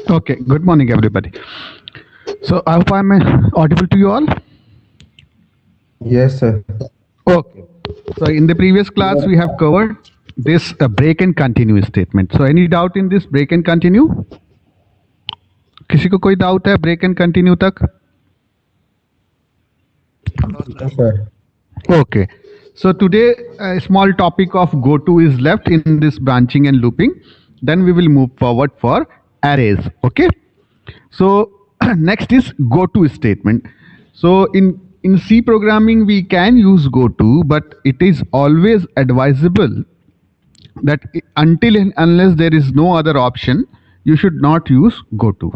Okay, good morning, everybody. So, I hope I'm audible to you all. Yes, sir. Okay. So, in the previous class, we have covered this break and continue statement. So, any doubt in this break and continue? किसी को कोई doubt है break and continue तक? No, sir. Okay. So today a small topic of goto is left in this branching and looping. Then we will move forward for arrays. Okay. So next is goto statement. So in C programming we can use goto, but it is always advisable that until and unless there is no other option, you should not use goto.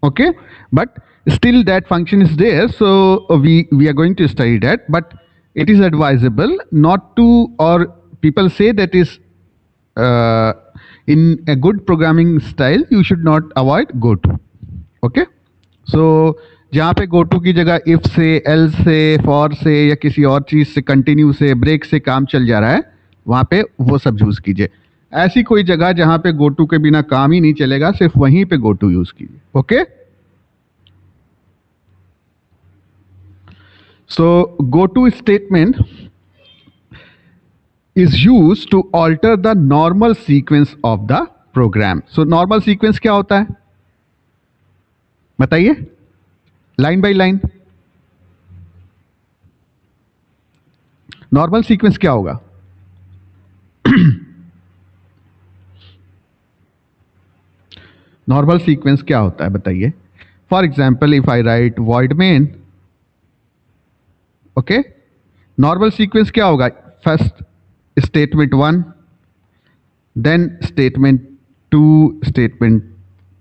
Okay, but still that function is there, so we are going to study that, but it is advisable not to, or people say that is uh, in a good programming style you should not avoid goto. Okay, so जहाँ पे go to की जगह if से else से for से या किसी और चीज से continue से break से काम चल जा रहा है, वहाँ पे वो सब यूज कीजिए. ऐसी कोई जगह जहाँ पे go to के बिना काम ही नहीं चलेगा, सिर्फ वहीं पे go to यूज कीजिए. Okay. So go to statement is used to alter the normal sequence of the program. So normal sequence क्या होता है बताइए, line by line. Normal sequence क्या होगा? नॉर्मल सीक्वेंस क्या होता है बताइए. For example if I write void main, okay, normal sequence क्या होगा? First statement 1, then statement 2, statement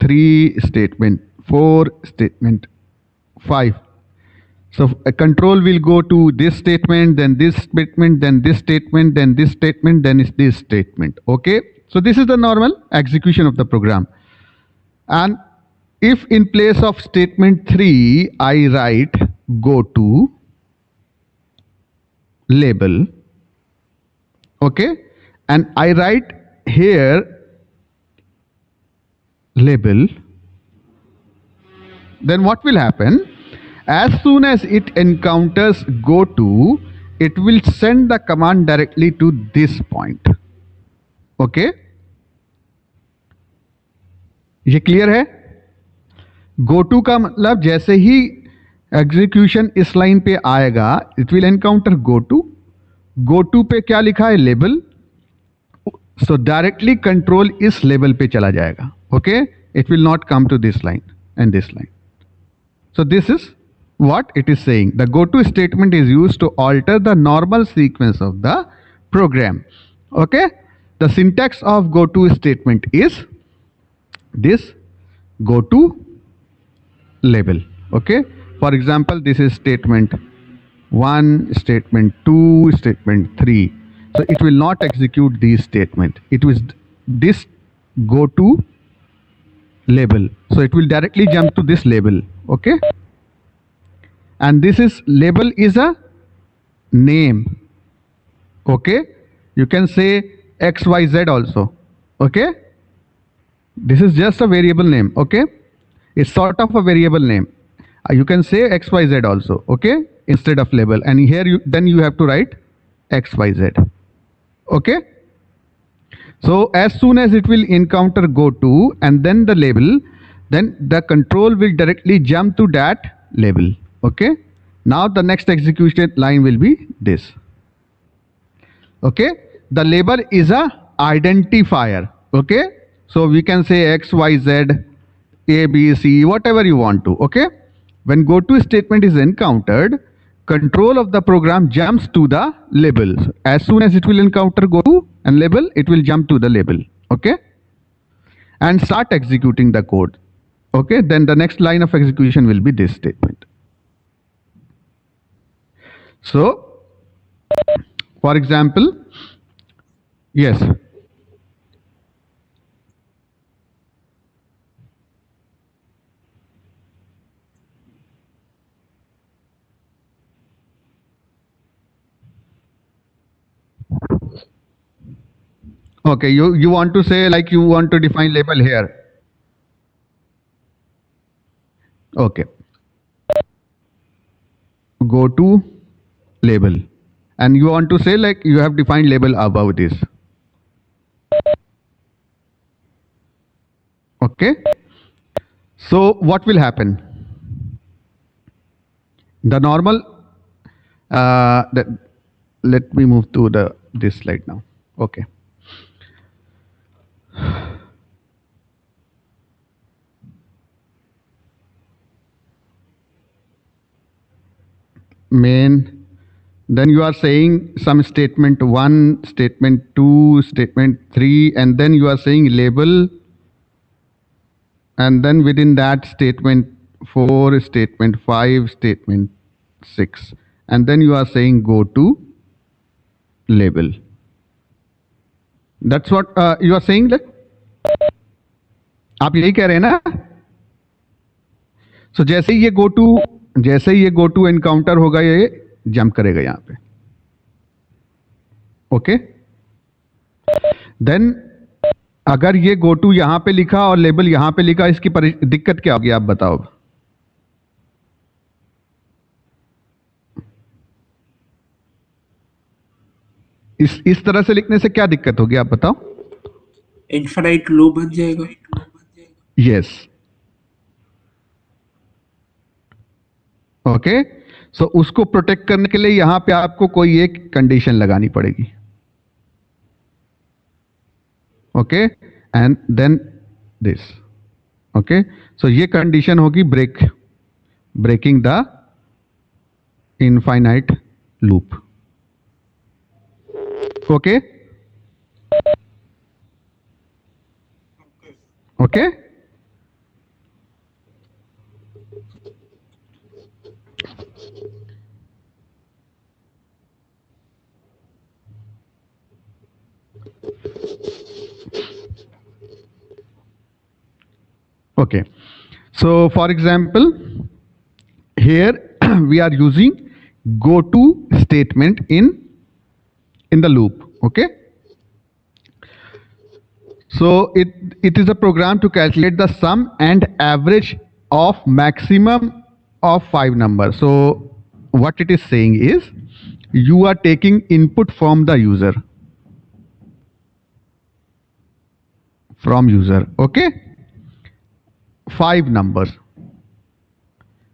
3, statement 4, statement 5. So a control will go to this statement, then this statement, then this statement, then this statement, then is this statement. Okay. So this is the normal execution of the program. And if in place of statement 3, I write go to label, okay, and I write here label, then what will happen? As soon as it encounters go to, it will send the command directly to this point. Okay, ये clear है? Go to का मतलब जैसे ही execution इस line पे आएगा, it will encounter go to. Go to पे क्या लिखा है? लेबल. सो डायरेक्टली कंट्रोल इस लेवल पे चला जाएगा. Okay, it will not come to this line and this line. So this is what it is saying. The goto statement is used to alter the normal sequence of the program. Okay. The syntax of goto statement is this: goto label. Okay. For example, this is statement 1, statement 2, statement 3. So it will not execute these statement. It was this goto label. So it will directly jump to this label. Okay, and this is label is a name. Okay, you can say xyz also. Okay, this is just a variable name. Okay, it's sort of a variable name. You can say xyz also. Okay, instead of label, and here you then you have to write xyz. Okay, so as soon as it will encounter go to and then the label, then the control will directly jump to that label. Okay, now the next execution line will be this. Okay, the label is a identifier. Okay, so we can say x y z, a b c, whatever you want to. Okay, when go to statement is encountered, control of the program jumps to the label. As soon as it will encounter go to and label, it will jump to the label. Okay, and start executing the code. Okay, then the next line of execution will be this statement. So for example, yes, okay, you want to say like you want to define label here. Okay. Go to label. And you want to say like you have defined label above this. Okay. So what will happen? The normal, let me move to this slide now. Okay. Main, then you are saying some statement 1, statement 2, statement 3, and then you are saying label, and then within that statement 4, statement 5, statement 6, and then you are saying go to label. That's what you are saying, like आप यही कह रहे हैं ना. सो जैसे ही ये go to encounter होगा ये जंप करेगा यहां पे. ओके. देन अगर ये गो टू यहां पे लिखा और लेबल यहां पे लिखा, इसकी दिक्कत क्या होगी आप बताओ. इस तरह से लिखने से क्या दिक्कत होगी आप बताओ. इनफाइनाइट लूप बन जाएगा. यस. ओके. सो उसको प्रोटेक्ट करने के लिए यहां पे आपको कोई एक कंडीशन लगानी पड़ेगी. Okay. And then this. Okay. So ये कंडीशन होगी breaking the infinite loop. Okay. Okay. Okay. So for example, here we are using go to statement in the loop. Okay. So it is a program to calculate the sum and average of maximum of 5 numbers. So what it is saying is you are taking input from the user. Okay. 5 numbers.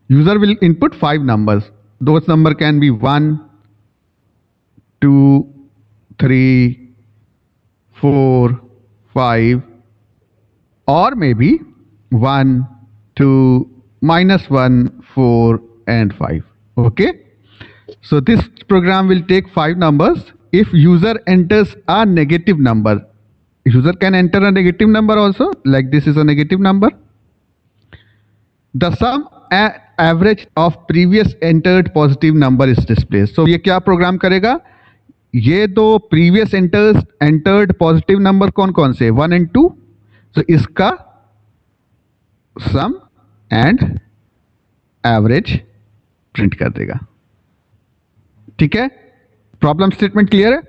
User will input 5 numbers. Those number can be 1, 2, 3, 4, 5, or maybe 1, 2, -1, 4, and 5. Okay. So this program will take 5 numbers. If user enters a negative number, user can enter a negative number also, like this is a negative number. The sum average of previous entered positive number is displayed. So ये क्या programme करेगा, ये दो previous entered positive number कौन कौन से 1 and 2, so इसका sum and average print कर देगा. ठीक है. प्रॉब्लम स्टेटमेंट क्लियर है.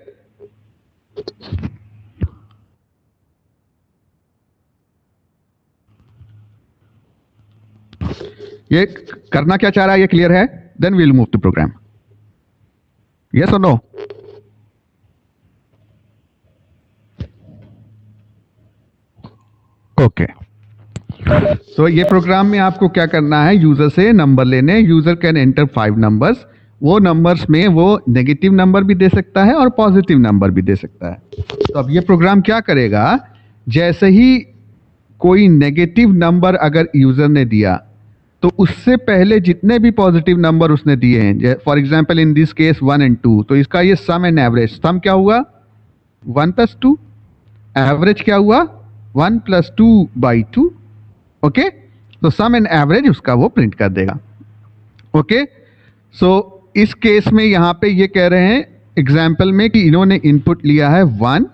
ये करना क्या चाह रहा है ये क्लियर है. Then we will move to program. Yes और नो. ओके. सो ये प्रोग्राम में आपको क्या करना है, यूजर से नंबर लेने. User can enter 5 numbers. वो नंबर्स में वो नेगेटिव नंबर भी दे सकता है और पॉजिटिव नंबर भी दे सकता है. तो अब ये प्रोग्राम क्या करेगा, जैसे ही कोई नेगेटिव नंबर अगर यूजर ने दिया तो उससे पहले जितने भी पॉजिटिव नंबर उसने दिए हैं, for example in this case 1 and 2, तो इसका ये सम एंड एवरेज. सम क्या हुआ 1 + 2, एवरेज क्या हुआ 1 + 2/2. ओके. तो सम एंड एवरेज उसका वो प्रिंट कर देगा. ओके. सो इस केस में यहां पे ये कह रहे हैं एग्जाम्पल में कि इन्होंने इनपुट लिया है 1,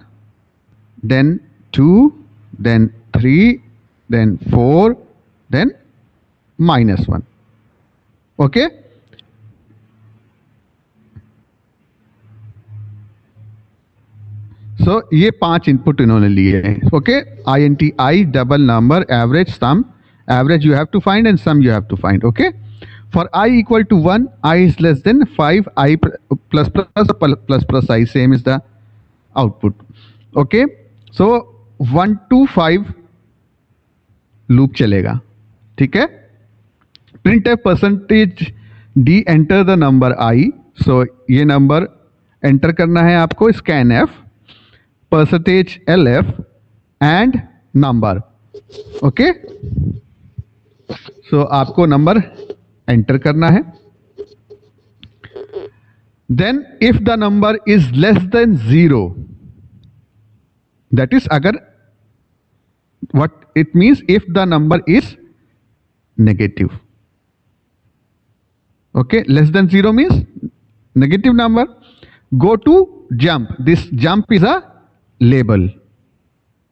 then 2, then 3, then 4, then -1. Okay. So ये 5 इनपुट इन्होंने लिए हैं. Okay. INT, double number, average, sum Average you have to find and sum you have to find. Okay. For I equal to 1, I is less than 5, I plus plus I, same is the output. Okay. So 1 to 5 loop चलेगा. ठीक है. Printf percentage D enter the number I. So ये number enter करना है आपको. Scan F percentage L F and number. Okay. So आपको number enter करना है. Then if the number is less than 0, that is अगर what it means if the number is negative. Okay, less than 0 means negative number. Go to jump. This jump is a label.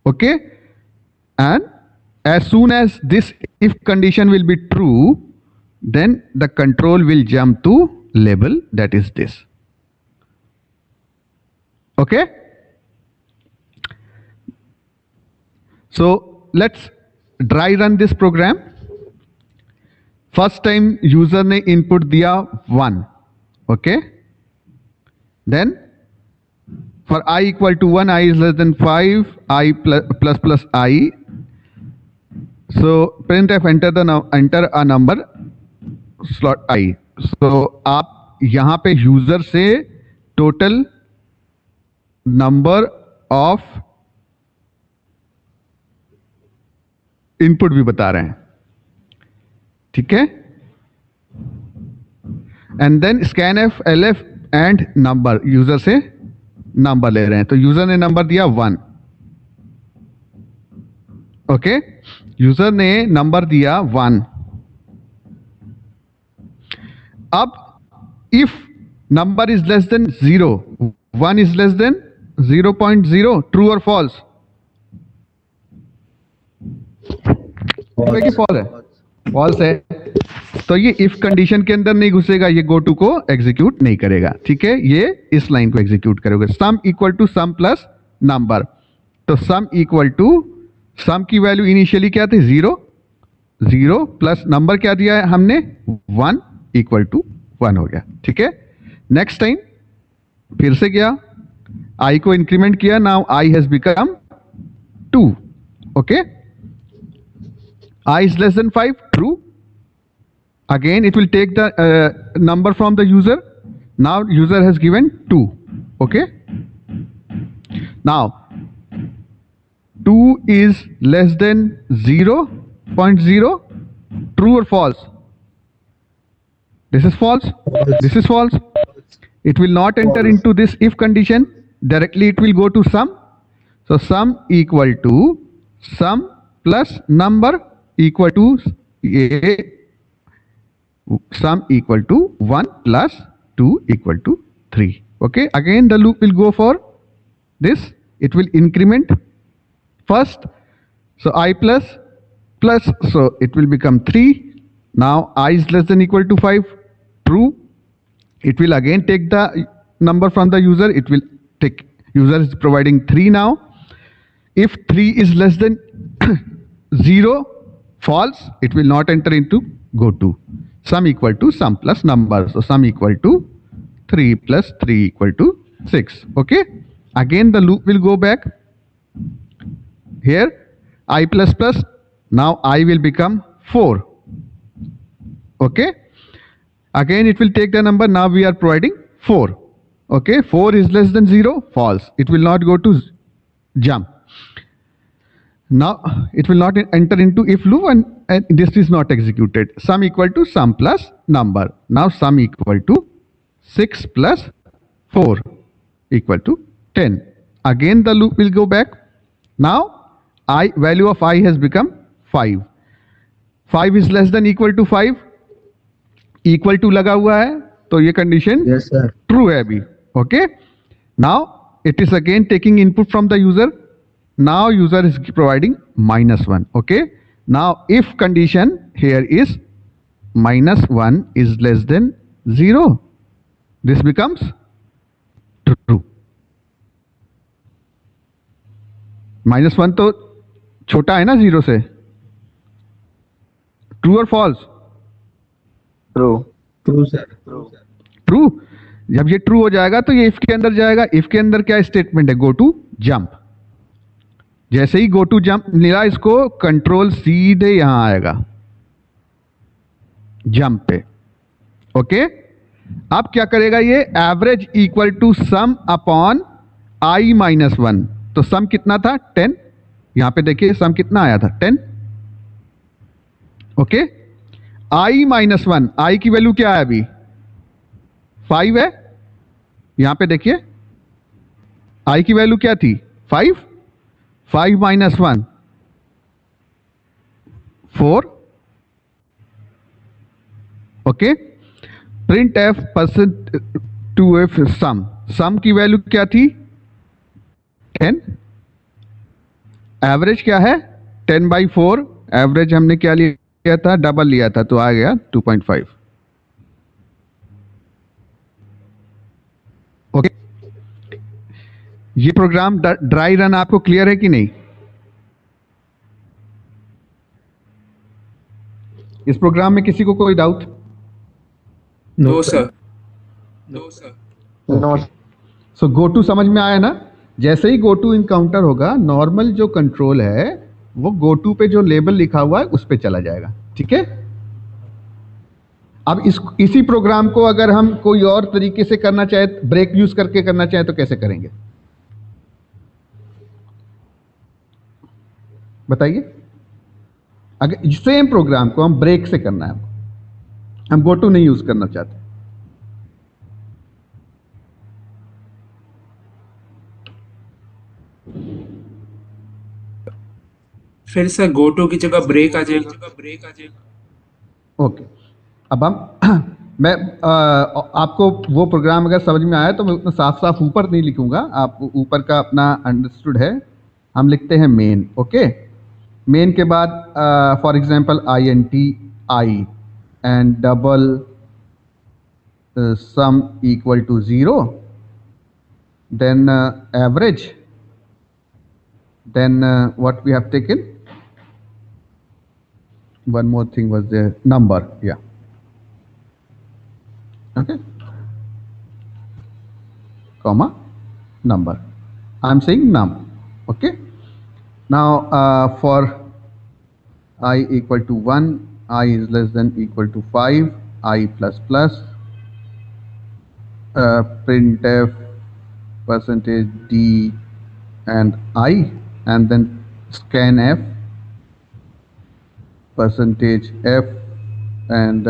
Okay, and as soon as this if condition will be true, then the control will jump to label, that is this. Okay. So let's dry run this program. First time user ने input दिया 1. Okay. Then for I equal to 1, I is less than 5, I plus I. So printf enter a number slot I. So आप यहाँ पे user से total number of input भी बता रहे हैं. ठीक है. And then scan F L F and number. User से नंबर ले रहे हैं. तो यूजर ने नंबर दिया 1. ओके. यूजर ने नंबर दिया 1. अब if number is less than 0, 1 is less then 0.0, true और फॉल्स. फॉल्स है. फॉल्स है. तो ये इफ कंडीशन के अंदर नहीं घुसेगा. ये गो टू को एग्जीक्यूट नहीं करेगा. ठीक है. ये इस लाइन को एग्जीक्यूट करोगे. Sum equal to sum plus number. तो सम इक्वल टू सम की वैल्यू इनिशियली क्या थी 0, 0 प्लस नंबर क्या दिया है हमने 1 इक्वल टू 1 हो गया. ठीक है. नेक्स्ट टाइम फिर से गया, आई को इंक्रीमेंट किया. Now I has become 2. Okay. I is less than 5, true. Again it will take the number from the user. Now user has given 2. Okay. Now 2 is less than 0.0, true or false? This is false. This is false. It will not enter into this if condition. Directly it will go to sum. So sum equal to sum plus number equal to sum equal to 1 plus 2 equal to 3. Okay. Again the loop will go for this. It will increment first. So I plus, so it will become 3. Now I is less than equal to 5, true. It will again take the number from the user. It will take, user is providing 3 now. If 3 is less than 0, false, it will not enter into go to. Sum equal to sum plus number. So sum equal to 3 plus 3 equal to 6. Okay. Again the loop will go back. Here I plus plus. Now I will become 4. Okay. Again it will take the number. Now we are providing 4. Okay. 4 is less than 0. False. It will not go to jump. Now it will not enter into if loop and this is not executed. Sum equal to sum plus number. Now sum equal to 6 plus 4 equal to 10. Again the loop will go back. Now I value of I has become 5. 5 is less than equal to 5. Equal to लगा हुआ है तो ये condition true है अभी. Okay. Now it is again taking input from the user. Now user is providing -1. Okay. Now if condition here is -1 is less than 0, this becomes true. -1 तो छोटा है ना 0 से. ट्रू और false? True. True sir. True. जब ये true हो जाएगा तो ये इफ के अंदर जाएगा। इफ के अंदर क्या स्टेटमेंट है? Go to jump. जैसे ही गो टू जंप मिला इसको, कंट्रोल सीधे यहां आएगा जंप पे। ओके, अब क्या करेगा ये? Average equal to sum upon I minus 1। तो सम कितना था? 10। यहां पे देखिए सम कितना आया था? 10। ओके, आई माइनस 1, आई की वैल्यू क्या है अभी? 5 है। यहां पे देखिए आई की वैल्यू क्या थी? 5। 5 minus 1 4। Okay, printf percent two F sum. Sum की वैल्यू क्या थी? 10। एवरेज क्या है? 10/4। एवरेज हमने क्या लिया था? डबल लिया था, तो आ गया 2.5। ओके, ये प्रोग्राम ड्राई रन आपको क्लियर है कि नहीं? इस प्रोग्राम में किसी को कोई doubt? No sir. No. So go to समझ में आया ना? जैसे ही गो टू इनकाउंटर होगा, नॉर्मल जो कंट्रोल है वो गो टू पे जो लेबल लिखा हुआ है उस पे चला जाएगा। ठीक है, अब इसी प्रोग्राम को अगर हम कोई और तरीके से करना चाहे, ब्रेक यूज करके करना चाहे, तो कैसे करेंगे बताइए? अगर सेम प्रोग्राम को हम ब्रेक से करना है, हम गो टू नहीं यूज करना चाहते, फिर सर गो टू की जगह ब्रेक आ जाएगा। ओके। अब हम मैं आपको वो प्रोग्राम अगर समझ में आया तो मैं उतना साफ साफ ऊपर नहीं लिखूंगा, आप ऊपर का अपना अंडरस्टूड है। हम लिखते हैं मेन। ओके, मेन के बाद for example INT I and double sum equal to 0, then average, then what we have taken, one more thing was there, number. Yeah, okay, comma number. I'm saying num. Okay, now for I equal to 1, I is less than equal to 5, I plus plus, printf percentage d and I, and then scanf percentage f and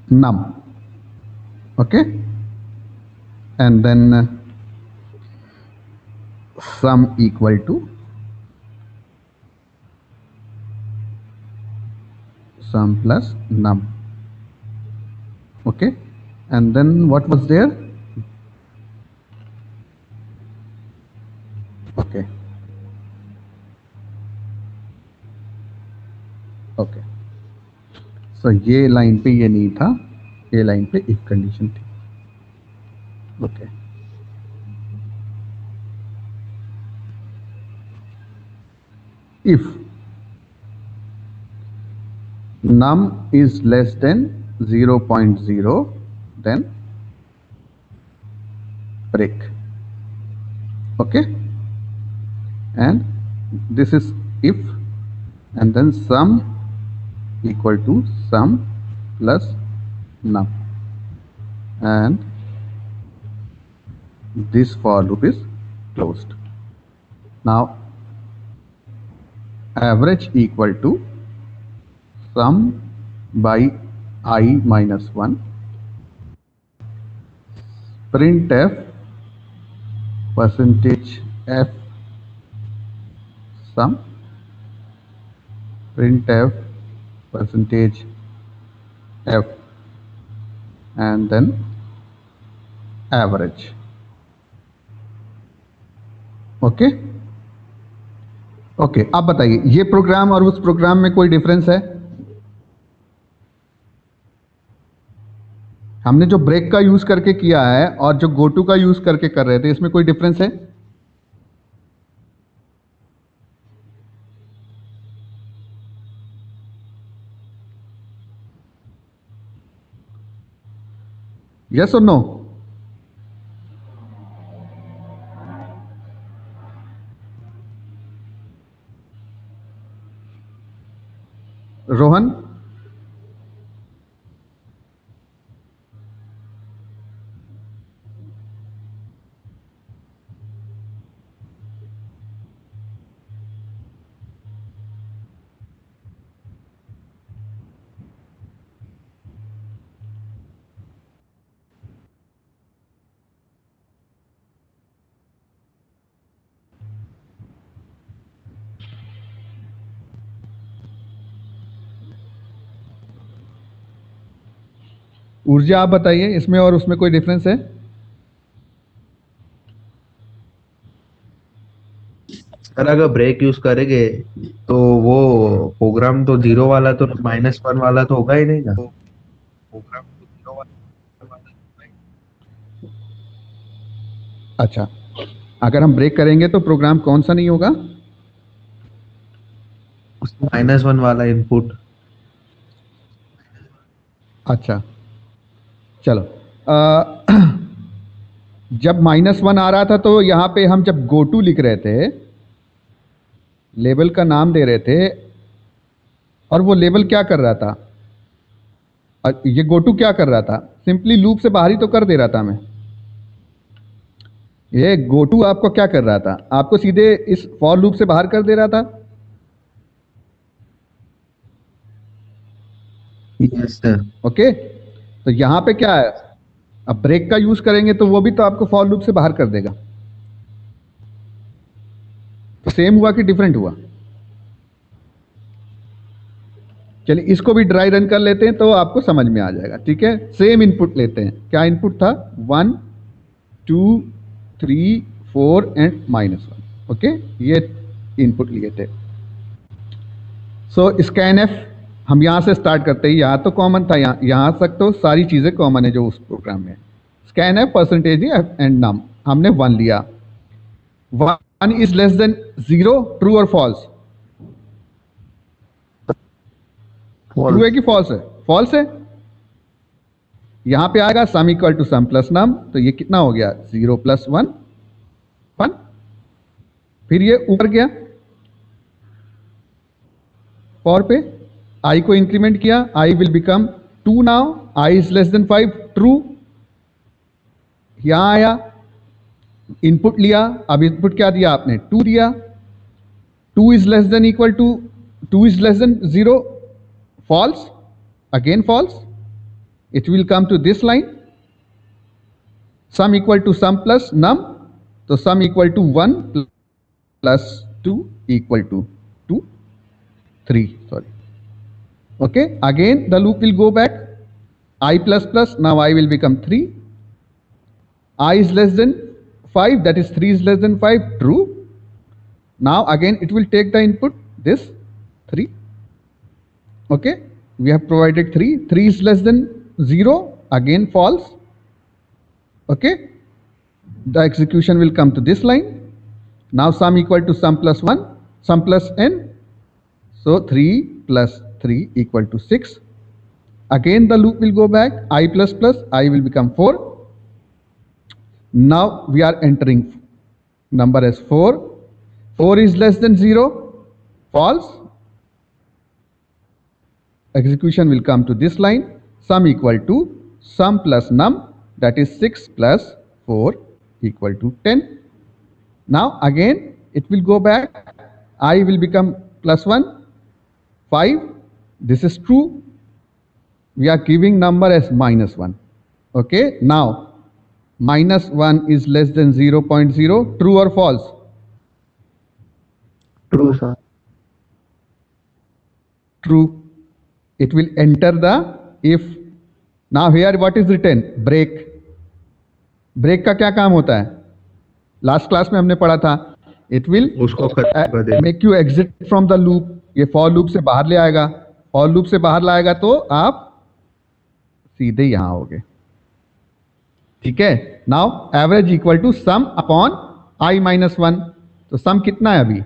num. Okay, and then sum equal to sum plus num. Okay, and then what was there? Okay, okay, so ये line पे ये नहीं था, ये line पे if condition थी। Okay, if num is less than 0.0, then break. Okay, and this is if, and then sum equal to sum plus num, and this for loop is closed. Now average equal to sum by I minus 1, printf percentage f sum, printf percentage f, and then average. Okay okay, अब बताइए ये programme और उस program में कोई difference है? हमने जो ब्रेक का यूज करके किया है और जो गो टू का यूज करके कर रहे थे, इसमें कोई डिफरेंस है? यस और नो? रोहन? ऊर्जा आप बताइए, इसमें और उसमें कोई डिफरेंस है? सर अगर ब्रेक यूज करेंगे तो वो प्रोग्राम तो 0 वाला तो -1 वाला तो होगा ही नहीं ना। अच्छा, अगर हम ब्रेक करेंगे तो प्रोग्राम कौन सा नहीं होगा? -1 वाला इनपुट। अच्छा, चलो। जब -1 आ रहा था तो यहाँ पे हम जब गो टू लिख रहे थे, लेबल का नाम दे रहे थे, और वो लेबल क्या कर रहा था? ये गो टू क्या कर रहा था? सिंपली लूप से बाहर ही तो कर दे रहा था मैं। ये गो टू आपको क्या कर रहा था? आपको सीधे इस फॉर लूप से बाहर कर दे रहा था। Yes sir. ओके, तो यहां पे क्या है? अब ब्रेक का यूज करेंगे तो वो भी तो आपको फॉर लूप से बाहर कर देगा। तो सेम हुआ कि डिफरेंट हुआ? चलिए इसको भी ड्राई रन कर लेते हैं तो आपको समझ में आ जाएगा। ठीक है, सेम इनपुट लेते हैं। क्या इनपुट था? 1 2 3 4 एंड -1। ओके, ये इनपुट लिए थे। सो स्कैन एफ हम यहां से स्टार्ट करते हैं। यहाँ तो कॉमन था, यहाँ तक तो सारी चीज़ें कॉमन है जो उस प्रोग्राम में। Scan F percentage and num, हमने 1 लिया। 1 इज लेस देन 0, ट्रू और फॉल्स? ट्रू है कि फॉल्स है? फॉल्स है। यहां पे आएगा sum equal to sum plus num, तो ये कितना हो गया? 0 + 1 1। फिर ये ऊपर गया फॉर पे, आई को इंक्रीमेंट किया, I will become 2 now, I is less than 5, true. यहां आया, इनपुट लिया, अब इनपुट क्या दिया आपने? 2 दिया। 2 is less than equal to 2 is less than 0, false, again false. It will come to this line, sum equal to sum plus num, so sum equal to 1 plus 2 equal to 2 3, sorry. Okay, again the loop will go back, I plus plus, now I will become 3, I is less than 5, that is 3 is less than 5, true. Now again it will take the input, this 3. Okay, we have provided 3. 3 is less than 0, again false. Okay, the execution will come to this line. Now sum equal to sum plus 1, sum plus n, so 3 plus 3 equal to 6. Again the loop will go back, I plus plus, I will become 4. Now we are entering number as 4. 4 is less than 0, false. Execution will come to this line, sum equal to sum plus num, that is 6 plus 4 equal to 10. Now again it will go back, I will become +1, 5, this is true. We are giving number as -1. Okay, now -1 is less than 0.0, true or false? True sir. True. It will enter the if. Now here what is written? Break. Break का क्या काम होता है? Last class में हमने पढ़ा था, it will उसको खत्म कर दे। Make you exit from the loop. ये फॉर लूप से बाहर ले आएगा, फॉर लूप से बाहर लाएगा तो आप सीधे यहां होगे। ठीक है, now average equal to sum upon i -1, तो सम कितना है अभी?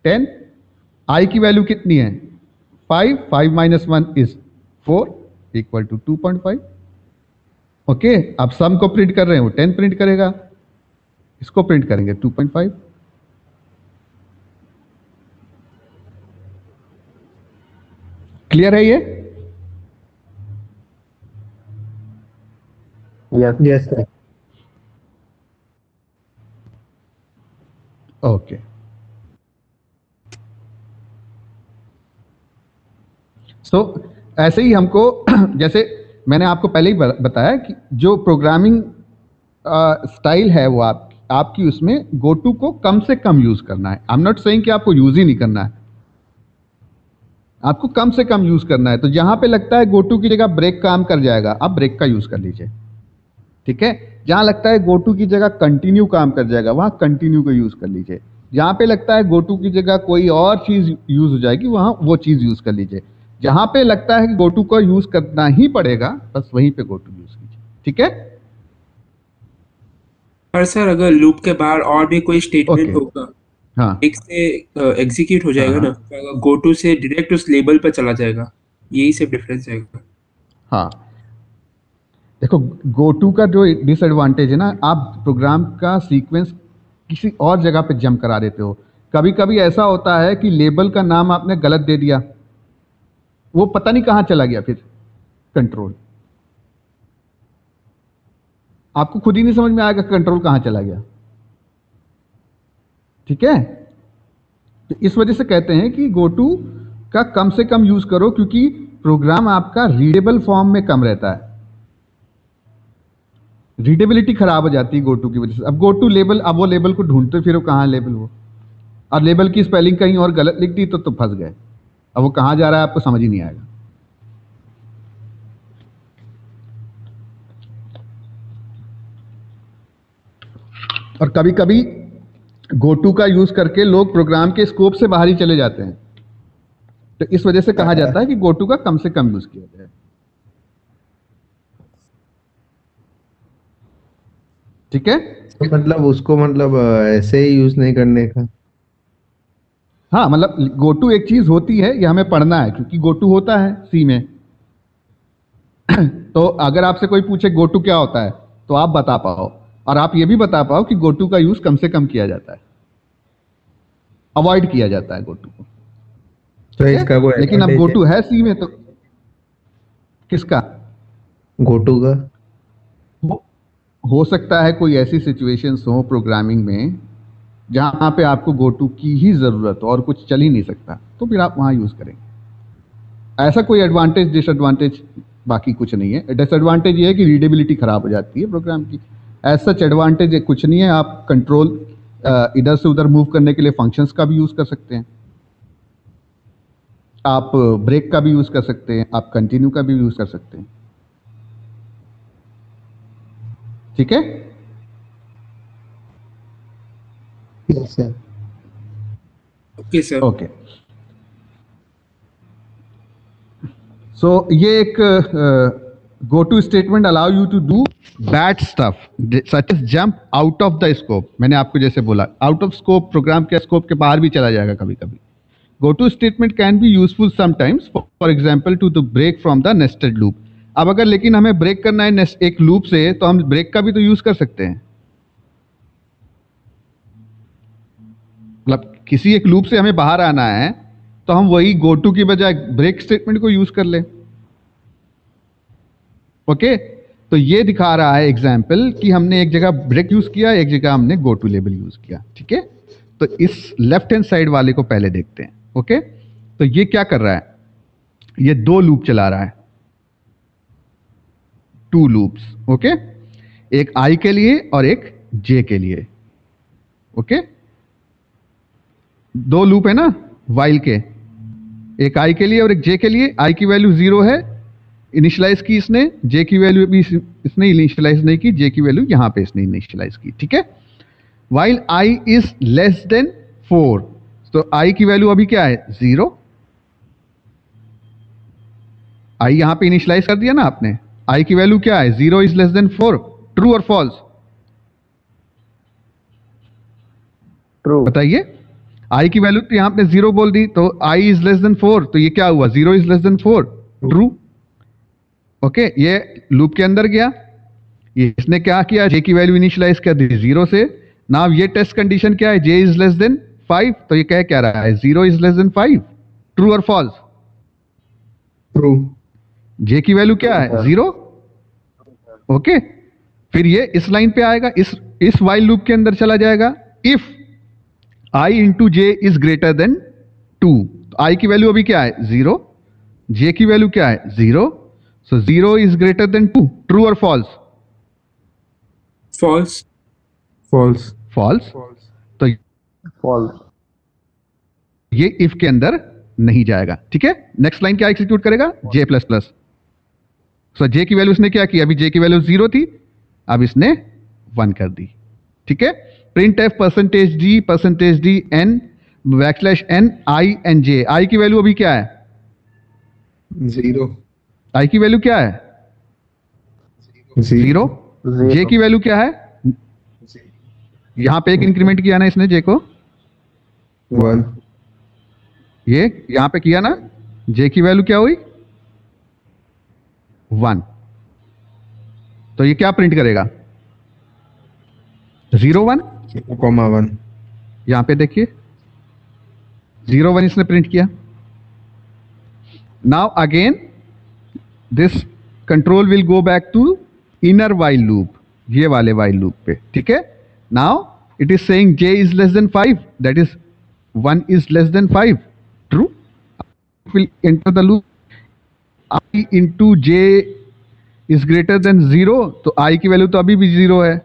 10, i की वैल्यू कितनी है? 5, 5 - 1 is 4 equal to 2.5. ओके, अब सम को प्रिंट कर रहे हैं, वो 10 प्रिंट करेगा, इसको प्रिंट करेंगे 2.5। क्लियर है ये? Yes sir. ओके, सो ऐसे ही हमको जैसे मैंने आपको पहले ही बताया कि जो प्रोग्रामिंग स्टाइल है वो आपकी उसमें गोटू को कम से कम यूज करना है। आई एम नॉट सेइंग कि आपको यूज ही नहीं करना है, आपको कम से कम यूज करना है। तो जहां पे लगता है गोटू की जगह ब्रेक काम कर जाएगा, आप ब्रेक का यूज कर लीजिए, ठीक है। जहां लगता है गोटू की जगह कंटिन्यू काम कर जाएगा, वहां कंटिन्यू को यूज कर लीजिए। जहां पे लगता है गोटू की जगह कोई और चीज यूज हो जाएगी, वहां वो चीज यूज कर लीजिए। जहां पे लगता है कि गोटू को यूज करना ही पड़ेगा, बस वहीं पे गोटू यूज कीजिए, ठीक है। पर सर अगर लूप के बाहर और भी कोई स्टेटमेंट Okay. होगा, हाँ एक से एग्जीक्यूट हो जाएगा हाँ, ना, तो अगर गो टू से डायरेक्ट उस लेबल पर चला जाएगा, यही सब डिफरेंस है। हाँ, देखो गोटू का जो डिसएडवांटेज है ना, आप प्रोग्राम का सीक्वेंस किसी और जगह पे जंप करा देते हो। कभी कभी ऐसा होता है कि लेबल का नाम आपने गलत दे दिया, वो पता नहीं कहां चला गया, फिर कंट्रोल आपको खुद ही नहीं समझ में आएगा कंट्रोल कहां चला गया, ठीक है। तो इस वजह से कहते हैं कि गोटू का कम से कम यूज करो, क्योंकि प्रोग्राम आपका रीडेबल फॉर्म में कम रहता है, रीडेबिलिटी खराब हो जाती है गोटू की वजह से। अब गोटू लेबल, अब वो लेबल को ढूंढते फिर कहां लेबल वो, और लेबल की स्पेलिंग कहीं और गलत लिख दी तो फंस गए। अब वो कहां जा रहा है आपको समझ ही नहीं आएगा। और कभी कभी गोटू का यूज करके लोग प्रोग्राम के स्कोप से बाहर ही चले जाते हैं, तो इस वजह से कहा जाता है कि गोटू का कम से कम यूज किया जाए, ठीक है। तो मतलब उसको मतलब ऐसे ही यूज नहीं करने का। हाँ, मतलब गोटू एक चीज होती है, ये हमें पढ़ना है, क्योंकि गोटू होता है सी में। तो अगर आपसे कोई पूछे गोटू क्या होता है, तो आप बता पाओ, और आप ये भी बता पाओ कि गोटू का यूज कम से कम किया जाता है, अवॉइड किया जाता है गोटू को। तो इसका कोई लेकिन अब advantage गोटू है सी में, तो किसका? गोटू का? हो सकता है कोई ऐसी सिचुएशंस हो प्रोग्रामिंग में जहां पे आपको गोटू की ही जरूरत हो और कुछ चल ही नहीं सकता, तो फिर आप वहां यूज करेंगे। ऐसा कोई एडवांटेज डिसएडवांटेज बाकी कुछ नहीं है। डिसएडवांटेज ये है कि रीडेबिलिटी खराब हो जाती है प्रोग्राम की। ऐसा सच एडवांटेज कुछ नहीं है। आप कंट्रोल इधर से उधर मूव करने के लिए फंक्शंस का भी यूज कर सकते हैं, आप ब्रेक का भी यूज कर सकते हैं, आप कंटिन्यू का भी यूज कर सकते हैं, ठीक है। Yes sir. Okay sir. Okay, so ये एक go to statement allow you to do bad stuff such as jump out of the scope. मैंने आपको जैसे बोला, आउट ऑफ स्कोप, प्रोग्राम के स्कोप के बाहर भी चला जाएगा कभी कभी। Go to statement can be useful sometimes, for example to the break from the nested loop. अब अगर लेकिन हमें ब्रेक करना है एक लूप से, तो हम ब्रेक का भी तो यूज कर सकते हैं। मतलब किसी एक लूप से हमें बाहर आना है, तो हम वही गो टू की बजाय ब्रेक स्टेटमेंट को यूज कर लें। ओके, तो ये दिखा रहा है एग्जाम्पल कि हमने एक जगह ब्रेक यूज किया, एक जगह हमने गो टू लेबल यूज किया, ठीक है। तो इस लेफ्ट हैंड साइड वाले को पहले देखते हैं। ओके, तो ये क्या कर रहा है, ये दो लूप चला रहा है, 2 लूप्स। ओके, एक आई के लिए और एक जे के लिए। ओके, 2 लूप है ना वाइल के, एक आई के लिए और एक जे के लिए। आई की वैल्यू 0 है, इनिशियलाइज की इसने, जे की वैल्यू भी इसने इनिशियलाइज नहीं की, जे की वैल्यू यहां पे इसने इनिशियलाइज की, ठीक है। While I is less then 4, तो आई की वैल्यू अभी क्या है, 0। आई यहां पे इनिशियलाइज कर दिया ना आपने, आई की वैल्यू क्या है, 0 इज लेस देन 4। ट्रू और फॉल्स ट्रू। बताइए। आई की वैल्यू तो यहां पे 0 बोल दी, तो आई इज लेस देन 4, तो ये क्या हुआ, 0 is less then 4, true. Okay, ये लूप के अंदर गया, इसने क्या किया, जे की वैल्यू इनिशियलाइज कर दी 0 से। नाउ ये टेस्ट कंडीशन क्या है, जे इज लेस देन 5, तो ये क्या रहा है, 0 इज लेस देन 5, ट्रू और फॉल्स? ट्रू। जे की वैल्यू क्या है, 0। ओके, फिर ये इस लाइन पे आएगा, इस वाइल लूप के अंदर चला जाएगा। If i into J is greater than 2, तो i की वैल्यू अभी क्या है, 0, j की वैल्यू क्या है, 0, सो 0 इज ग्रेटर देन 2, ट्रू और फॉल्स? फॉल्स। फॉल्स। फॉल्स। तो फॉल्स। ये इफ के अंदर नहीं जाएगा। ठीक है, नेक्स्ट लाइन क्या एग्जीक्यूट करेगा, j प्लस प्लस। सो j की वैल्यू इसने क्या किया, अभी j की वैल्यू 0 थी, अब इसने 1 कर दी। ठीक है, printf percentage D N backslash N I N J. I की वैल्यू अभी क्या है, 0। आई की वैल्यू क्या है, 0। जे की वैल्यू क्या है, यहां पे एक इंक्रीमेंट किया ना इसने जे को, 1। ये यहां पे किया ना, जे की वैल्यू क्या हुई, 1। तो ये क्या प्रिंट करेगा, 0 1। 1। यहां पे देखिए 0 1 इसने प्रिंट किया। Now again this control will go back to inner while loop, ये वाले वाइल लूप पे। ठीक है, now it is saying j is less than 5, that is 1 is less than 5, true. Will enter the loop, i into j is greater than 0, तो i की value तो अभी भी 0 है,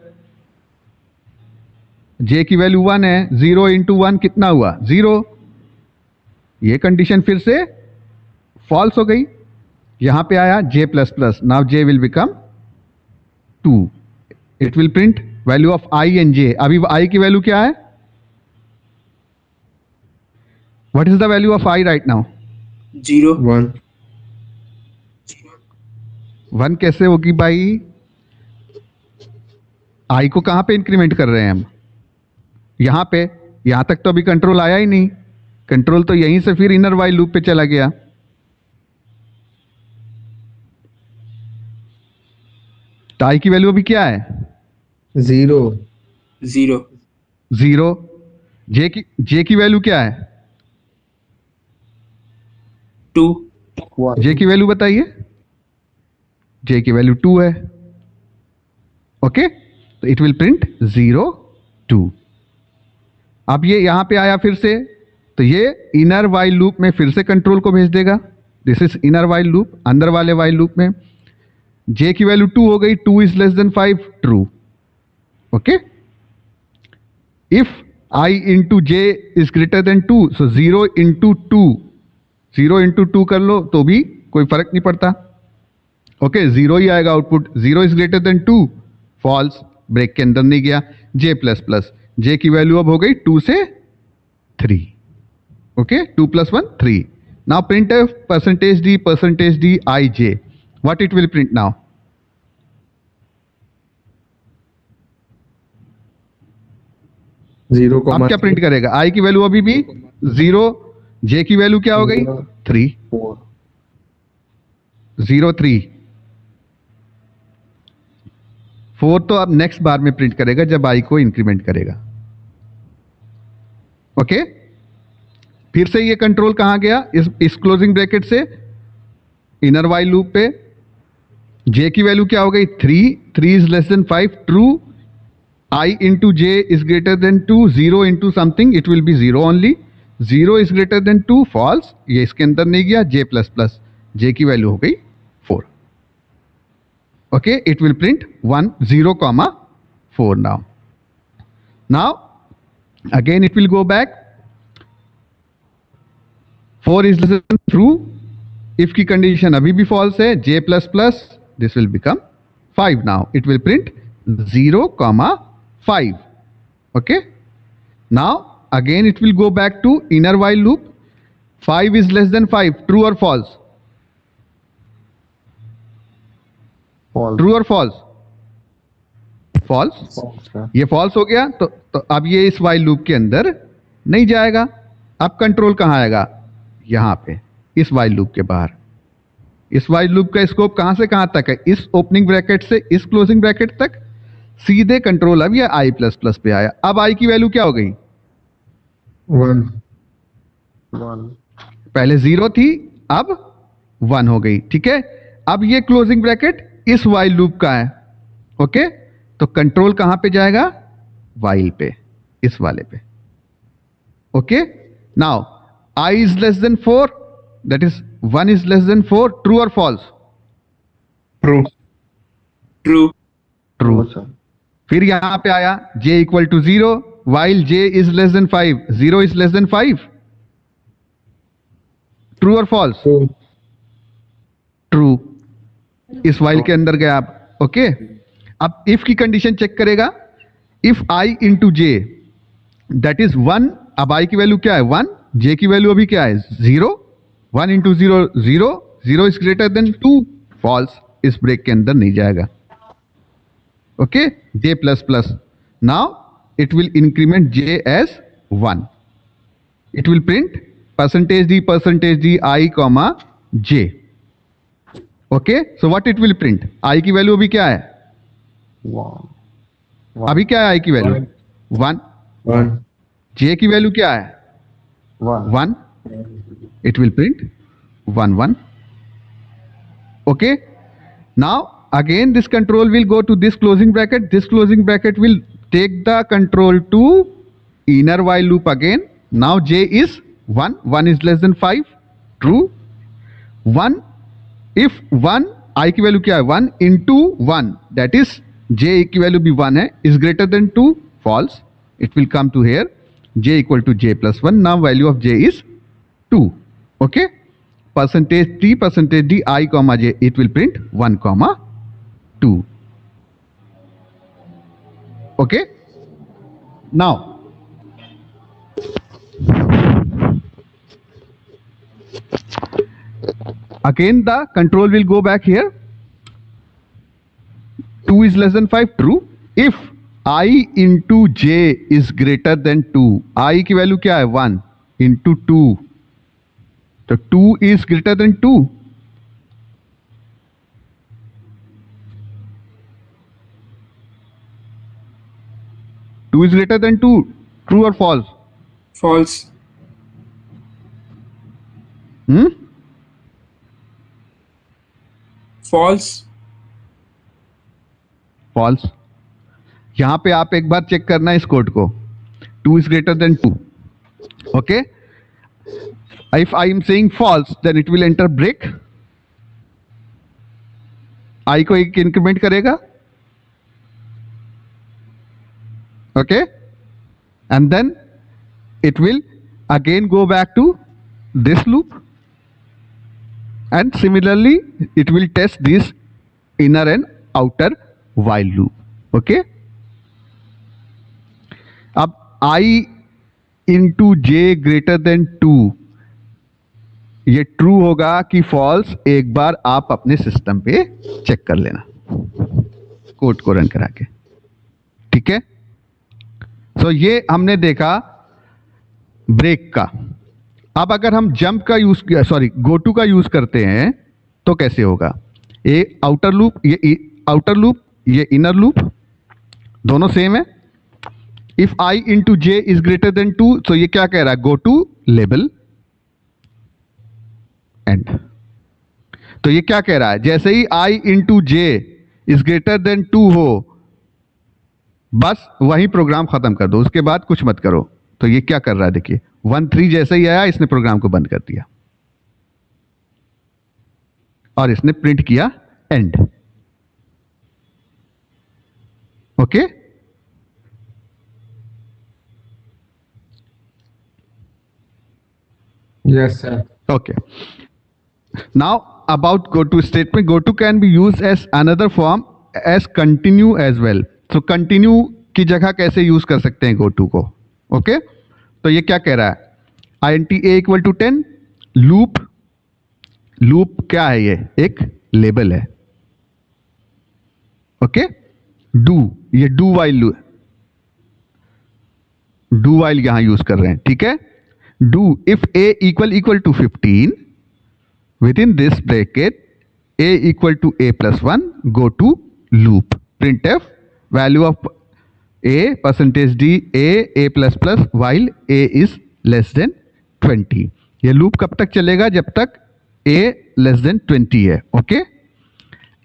j की वैल्यू 1 है, 0 इंटू 1 कितना हुआ, 0। ये कंडीशन फिर से फॉल्स हो गई। यहां पे आया j plus plus, now j will become 2, it will print value of i and j। अभी i की वैल्यू क्या है, what is the value of i right now, 0। 1। 1 कैसे होगी भाई, i को कहां पे इंक्रीमेंट कर रहे हैं हम, यहां पे, यहां तक तो अभी कंट्रोल आया ही नहीं, कंट्रोल तो यहीं से फिर इनर वाइल लूप पे चला गया। तो i की वैल्यू अभी क्या है, 0। 0। 0। j की वैल्यू क्या है, 2। j की वैल्यू बताइए, j की वैल्यू 2 है। ओके, तो इट विल प्रिंट 0 2। अब ये यहां पे आया फिर से, तो ये इनर वाइल लूप में फिर से कंट्रोल को भेज देगा, this is inner while loop, अंदर वाले वाइल लूप में j की वैल्यू 2 हो गई, 2 is less than 5, true. Okay, if i into j is greater than 2, so 0 into 2, 0 into 2 कर लो तो भी कोई फर्क नहीं पड़ता। ओके, 0 ही आएगा output, 0 is greater than 2, false, break के अंदर नहीं गया। j प्लस प्लस, j की वैल्यू अब हो गई 2 से 3। Okay, 2 plus 1 3। Now print percentage D I J, what it will print now, zero अब क्या प्रिंट करेगा, i की वैल्यू अभी भी 0, j की वैल्यू क्या हो गई 3, 0 3। 4 तो अब नेक्स्ट बार में प्रिंट करेगा जब i को इंक्रीमेंट करेगा। ओके, फिर से ये कंट्रोल कहां गया, इस क्लोजिंग ब्रैकेट से इनर वाइल लूप पे, j की वैल्यू क्या हो गई 3, 3 is less than 5, true. i into j is greater than 2, 0 into something, it will be 0 only, 0 is greater than 2, false, ये इसके अंदर नहीं गया। j प्लस प्लस, j की वैल्यू हो गई 4। Okay, it will print 1 0 4 now. Now again it will go back, 4 is less then true, if की condition अभी भी फॉल्स है, j plus plus, this will become 5 now, it will print 0 5। okay, now again it will go back to inner while loop, 5 is less than 5, true or false, true or false, false, ये false हो गया, तो अब ये इस while loop के अंदर नहीं जाएगा। अब कंट्रोल कहां आएगा, यहां पे इस while loop के बाहर, इस वाइल लूप का स्कोप कहां से कहां तक है? इस ओपनिंग ब्रैकेट से इस क्लोजिंग ब्रैकेट तक। सीधे कंट्रोल अब ये आई प्लस प्लस पे आया। अब आई की वैल्यू क्या हो गई? 1 1 पहले 0 थी, अब 1 हो गई। ठीक है, अब ये क्लोजिंग ब्रैकेट इस वाइल लूप का है। ओके, तो कंट्रोल कहां पे जाएगा? वाइल पे, इस वाले पे। Okay, now I is less than 4, that is 1 is less than 4, true or false? True True. True. Sir फिर यहां पे आया j equal to 0, while j is less than 5, 0 is less than 5. True or false? True True. इस while के अंदर गया आप। Okay, अब if की कंडीशन चेक करेगा। if I into j, that is 1, अब I की वैल्यू क्या है? 1, j की वैल्यू अभी क्या है? 0, 1 into 0 0, 0 is greater than 2, false, इस ब्रेक के अंदर नहीं जाएगा। Okay, j plus plus, now it will increment j as 1, it will print percentage d I comma j. Okay, so what it will print? I की value अभी क्या है? 1 अभी क्या है I की वैल्यू? 1। 1 j की वैल्यू क्या है? 1 1, it will print 1 1. Okay, now again this control will go to this closing bracket. This closing bracket will take the control to inner while loop again. Now j is 1, 1 is less than 5, true। 1, if 1, I की value क्या है? 1 into 1, that is j की value भी 1 है, is greater than 2, false, it will come to here, j equal to j plus 1. Now value of j is 2. Okay, percentage d I comma j, it will print 1 comma 2. Okay, now again the control will go back here. 2 is less than 5, true। if I into j is greater than 2, I की value क्या है? 1 into 2, तो 2 is greater than 2। Two is greater than 2, true or false? False. False. False। यहां पे आप एक बार check करना इस कोड को। 2 is greater than 2। Okay, if I am saying false, then it will enter break। I को एक इंक्रीमेंट करेगा। Okay, and then it will again go back to this loop, and similarly it will test this inner and outer while loop। Okay, अब I into j greater than 2, ये true होगा कि false, एक बार आप अपने system पे check कर लेना कोड को रन करा के। ठीक है, सो ये हमने देखा ब्रेक का। अब अगर हम जंप का यूज, सॉरी गो टू का यूज करते हैं तो कैसे होगा? ये आउटर लूप, ये आउटर लूप, ये इनर लूप, दोनों सेम है। If I into J is greater than 2, तो ये क्या कह रहा है? Go to label end. तो ये क्या कह रहा है? जैसे ही I into J is greater than 2 हो, बस वही प्रोग्राम खत्म कर दो, उसके बाद कुछ मत करो। तो ये क्या कर रहा है? देखिए 1 3 जैसे ही आया, इसने प्रोग्राम को बंद कर दिया और इसने प्रिंट किया and. Okay, yes sir okay, now about goto statement. Goto can be used as another form as continue as well। so continue की जगह कैसे यूज कर सकते हैं goto को? ओके, तो ये क्या कह रहा है? int a equal to 10, loop, loop क्या है? ये एक लेबल है। ओके, डू, ये डू वाइल यहां यूज कर रहे हैं। ठीक है, do if a equal to 15 within this bracket a equal to a plus 1, go to loop. Printf value of a percentage d a plus plus while a is less than 20. ये loop कब तक चलेगा? जब तक a less than 20 है. Okay,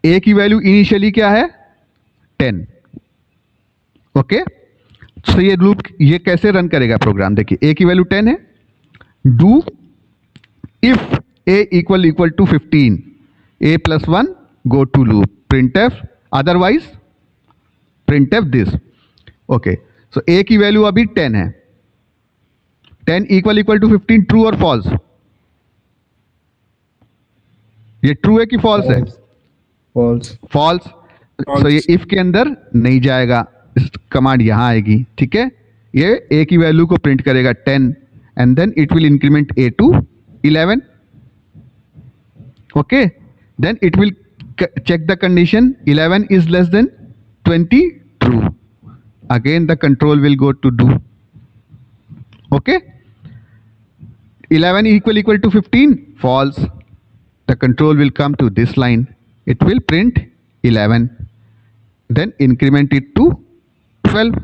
a की value initially क्या है? 10. ओके, सो ये लूप ये कैसे रन करेगा प्रोग्राम? देखिए a की वैल्यू 10 है. Do if a equal to 15, a plus 1, go to loop. printf otherwise printf this. Okay, so a की वैल्यू अभी 10 है. 10 इक्वल टू 15, ट्रू और फॉल्स? ये ट्रू है कि फॉल्स है? फॉल्स. फॉल्स. सो ये इफ के अंदर नहीं जाएगा, इस कमांड यहां आएगी. ठीक है, ये a की वैल्यू को प्रिंट करेगा 10 and then it will increment a to 11. Okay, then it will check the condition 11 is less than 20, true. Again the control will go to do. Okay, 11 equal to 15, false. The control will come to this line, it will print 11, then increment it to 12.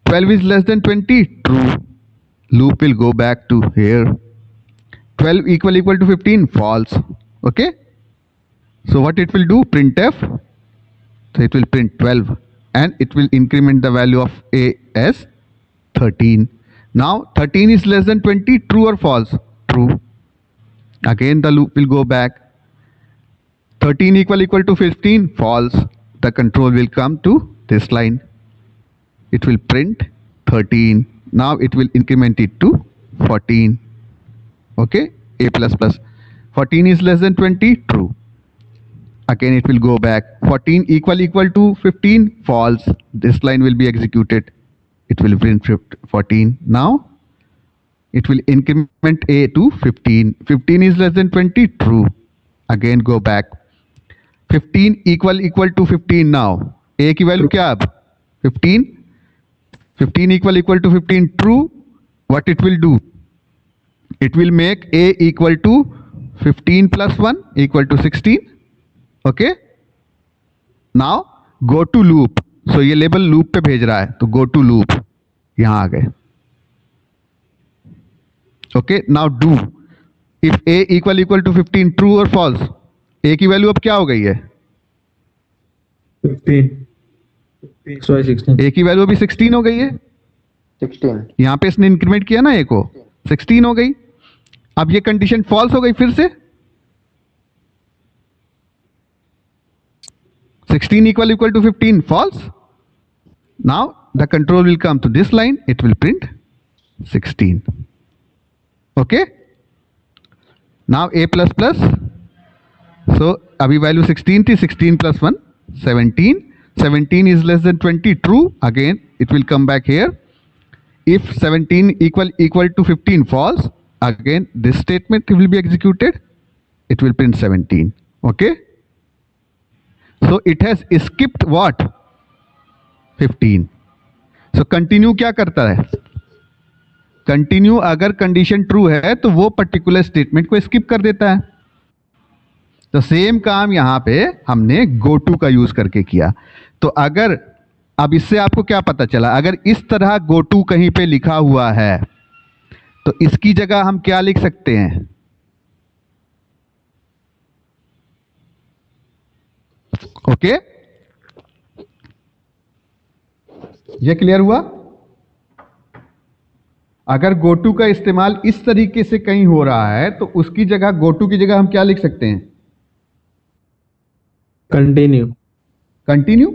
12 is less than 20, true. Loop will go back to here. 12 equal to 15, false. Okay, so what it will do? Printf, so it will print 12 and it will increment the value of a as 13. Now 13 is less than 20, true or false? True. Again the loop will go back. 13 equal to 15, false. The control will come to this line, it will print 13. Now it will increment it to 14. Okay, a plus plus. 14 is less than 20, true. Again it will go back. 14 equal to 15, false. This line will be executed, it will print 14. Now it will increment a to 15. 15 is less than 20, true. Again go back. 15 equal to 15. Now a की value क्या? अब 15. 15 equal to 15, true. What it will do? It will make a equal to 15 plus 1 equal to 16. Okay, now go to loop. So ये label loop पे भेज रहा है, तो गो to loop, यहां आ गए. Okay, now do if a equal to 15, true और फॉल्स? a की वैल्यू अब क्या हो गई है? 15. सॉरी 16. a की वैल्यू अभी 16 हो गई है. 16. यहां पे इसने इंक्रीमेंट किया ना a को, 16 हो गई. अब ये कंडीशन फॉल्स हो गई फिर से. 16 equal to 15, false. Now the control will come to this line, it will print 16. Okay, now a plus plus. So अभी वैल्यू 16 थी, 16 plus 1 17. 17 is less than 20, true. Again it will come back here. If 17 equal to 15, false. Again this statement will be executed, it will print 17. Okay, so it has skipped what? 15. so continue क्या करता है? continue अगर condition true है तो वो particular statement को skip कर देता है. तो सेम काम यहां पे हमने गो टू का यूज करके किया. तो अगर अब इससे आपको क्या पता चला? अगर इस तरह गो टू कहीं पे लिखा हुआ है तो इसकी जगह हम क्या लिख सकते हैं? ओके, ये क्लियर हुआ? अगर गोटू का इस्तेमाल इस तरीके से कहीं हो रहा है तो उसकी जगह, गोटू की जगह हम क्या लिख सकते हैं? Continue. Continue.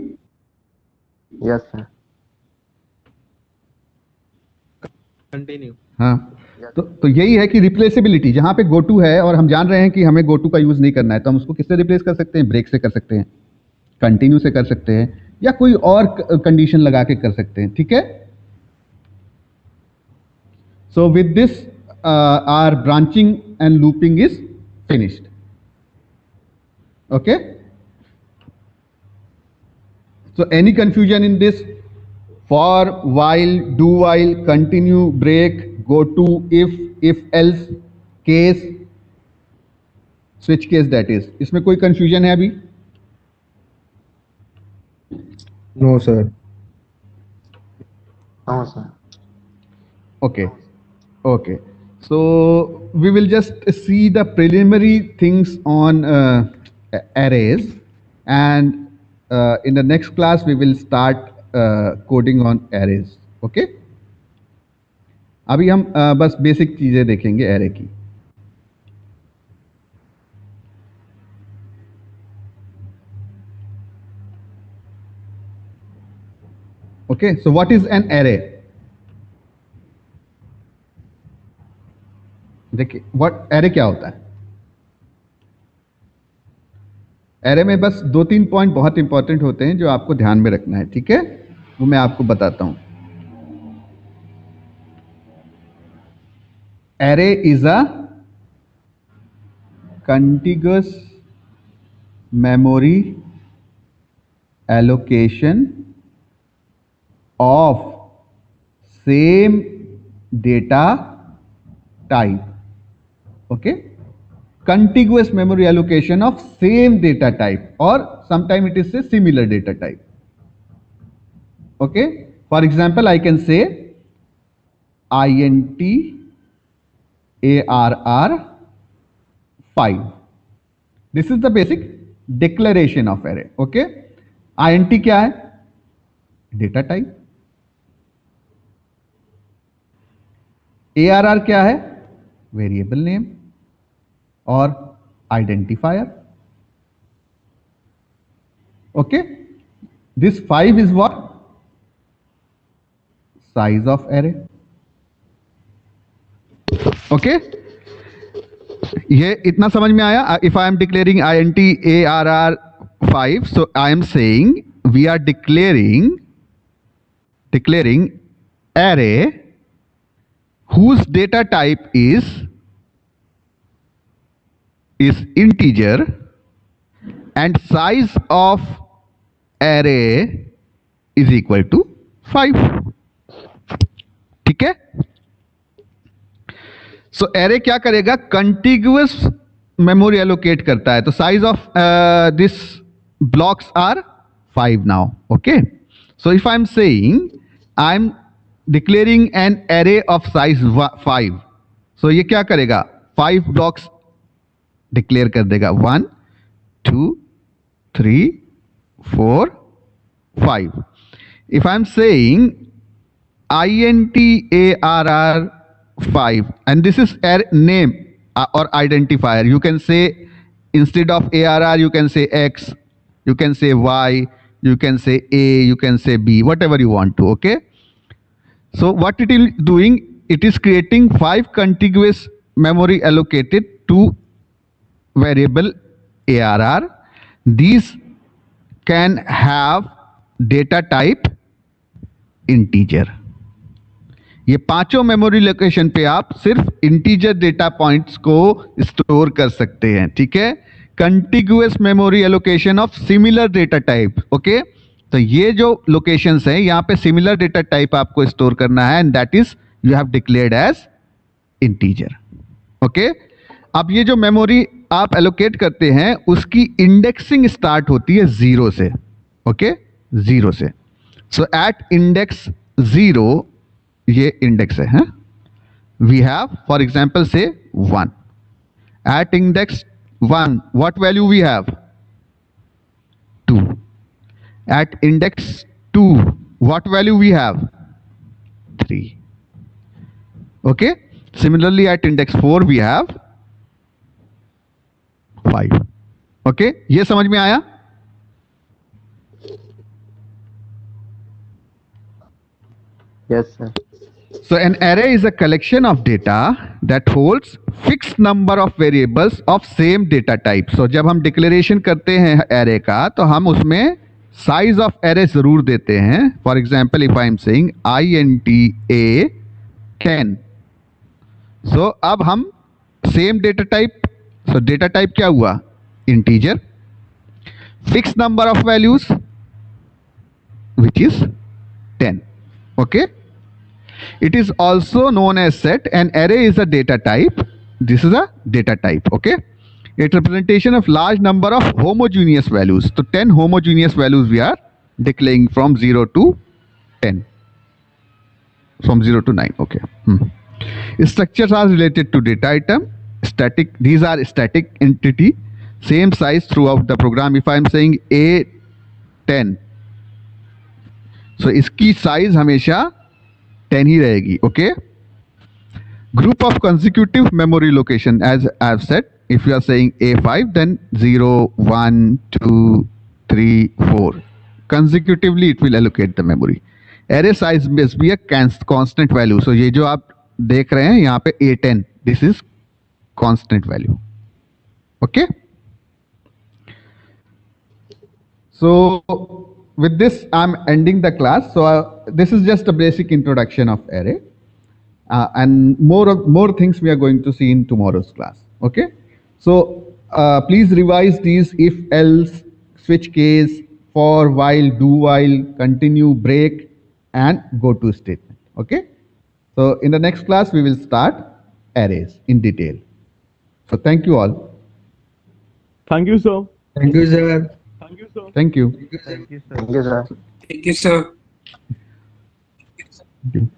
Yes, sir. Continue. हाँ, तो यही है कि रिप्लेसेबिलिटी. जहां पे गोटू है और हम जान रहे हैं कि हमें गोटू का यूज नहीं करना है, तो हम उसको किससे रिप्लेस कर सकते हैं? ब्रेक से कर सकते हैं, कंटिन्यू से कर सकते हैं, या कोई और कंडीशन लगा के कर सकते हैं. ठीक है, so with this our branching and looping is finished. Okay, so any confusion in this? For, while, do while, continue, break, go to, if else, case. Switch case that is. इसमें कोई confusion है अभी? No sir. No, sir. Okay. Okay. So we will just see the preliminary things on arrays, and in the next class we will start coding on arrays. Okay. अभी हम बस basic चीजें देखेंगे array की। Okay, so what is an array? देखिए, what array क्या होता है? एरे में बस 2-3 पॉइंट बहुत इंपॉर्टेंट होते हैं जो आपको ध्यान में रखना है, ठीक है? वो मैं आपको बताता हूं। Array is a contiguous memory allocation of same data type. Okay, contiguous memory allocation of same data type, or sometime it is a similar data type. Okay, for example I can say int arr 5. This is the basic declaration of array. Okay, int क्या है? Data type. arr क्या है? Variable name और identifier. Okay, this 5 is what? Size of array. Okay, ये इतना समझ में आया? If I am declaring int arr 5, so I am saying we are declaring array whose data type is integer and size of array is equal to 5. ठीक है? सो array क्या करेगा? कंटिग्यूअस memory allocate करता है। तो size of this blocks are 5 now. Okay, so if I am saying I am declaring an array of size 5, so ये क्या करेगा? 5 ब्लॉक्स डिक्लेयर कर देगा। 1 2 3 4 5। If I am saying int arr 5, and this is name or identifier. You can say instead of arr you can say x, you can say y, you can say a, you can say b, whatever you want to. Okay, so what it is doing, it is creating 5 contiguous memory allocated to variable arr. These can have data type integer. ये पांचों memory location पे आप सिर्फ integer data points को store कर सकते हैं। ठीक है, contiguous memory allocation of similar data type. Okay, तो ये जो लोकेशंस हैं यहाँ पे सिमिलर डेटा टाइप आपको स्टोर करना है, and that is you have declared as integer. Okay, अब ये जो मेमोरी आप एलोकेट करते हैं उसकी इंडेक्सिंग स्टार्ट होती है 0 से। ओके, 0 से। सो एट इंडेक्स 0, ये इंडेक्स है, वी हैव फॉर एग्जाम्पल से 1। At index 1 what value we have? 2। At index 2 what value we have? 3। Okay, similarly at index 4 we have 5। Okay, ये समझ में आया? Yes, sir. So an array is a collection of data that holds fixed number of variables of same data type. So जब हम declaration करते हैं array का तो हम उसमें size of array जरूर देते हैं। For example, if I am saying int a 10, so अब हम same data type, so data type क्या हुआ? Integer, fixed number of values which is 10. Okay, it is also known as set. An array is a data type. This is a data type. Okay, a representation of large number of homogeneous values. So 10 homogeneous values we are declaring from 0 to 10. From 0 to 9. Okay. Structures are related to data item. Static. These are static entity. Same size throughout the program. If I am saying A10, so इसकी size हमेशा 10 ही रहेगी. Okay. Group of consecutive memory location, as I have said. If you are saying A5, then 0, 1, 2, 3, 4. Consecutively, it will allocate the memory. Array size must be a constant value. So ये जो आप देख रहे हैं यहाँ पे A10, this is constant value. Okay. So with this, I'm ending the class. So this is just a basic introduction of array. And more things we are going to see in tomorrow's class. Okay. So please revise these if, else, switch case, for, while, do while, continue, break, and go to statement. Okay. So in the next class, we will start arrays in detail. So thank you all. Thank you, sir. Thank you, sir. Thank you, sir. Thank you. Thank you, sir. Thank you, sir. Thank you.